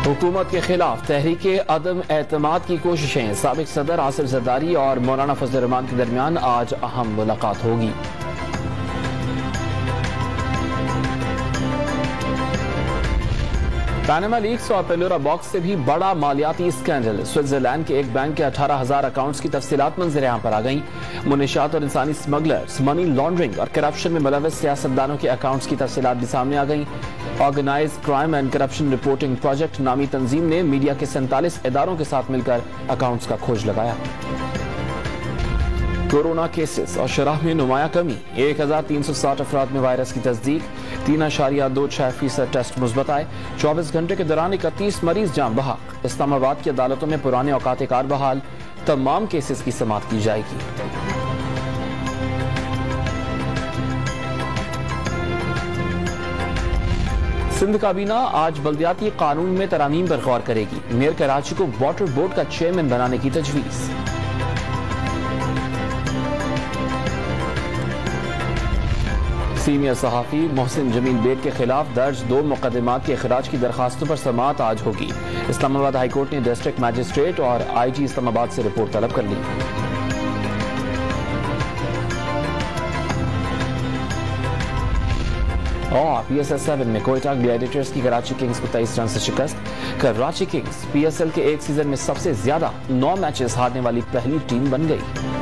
हुकूमत के खिलाफ तहरीके अदम एतमाद की कोशिशें। साबिक सदर आसिफ जरदारी और मौलाना फजल रहमान के दरमियान आज अहम मुलाकात होगी। पैनामा लीक्स और पेलोरा बॉक्स से भी बड़ा मालियाती स्कैंडल। स्विट्जरलैंड के एक बैंक के 18,000 अकाउंट्स की तफसीलात मंजर-ए-आम पर आ गई। मुनशियात और इंसानी स्मगलर्स, मनी लॉन्ड्रिंग और करप्शन में मुलव्वस सियासतदानों के अकाउंट्स की तफसीलात भी सामने आ गई। Organised crime and corruption reporting project नामी तंजीम ने मीडिया के 47 इदारों के साथ मिलकर अकाउंट्स का खोज लगाया। कोरोना केसेस और शरह में नुमाया कमी। 1360 अफराद में वायरस की तस्दीक। 3.26% टेस्ट मुस्बत आए। 24 घंटे के दौरान 31 मरीज जान बहक। इस्लामाबाद की अदालतों में पुराने औकात कार बहाल। तमाम केसेस की समाअत की जाएगी। सिंध काबीना आज बल्दियाती कानून में तरामीम पर गौर करेगी। मेयर कराची को वाटर बोर्ड का चेयरमैन बनाने की तजवीज। सीनियर सहाफी मोहसिन जमील बेग के खिलाफ दर्ज 2 मुकदमात के खिराज की दरखास्तों पर समाअत आज होगी। इस्लामाबाद हाईकोर्ट ने डिस्ट्रिक्ट मैजिस्ट्रेट और IG इस्लामाबाद से रिपोर्ट तलब कर ली। और PSL 7 में कोयटा ग्लैडिएटर्स की कराची किंग्स को 23 रन से शिकस्त। कराची किंग्स PSL के एक सीजन में सबसे ज्यादा 9 मैचेस हारने वाली पहली टीम बन गई।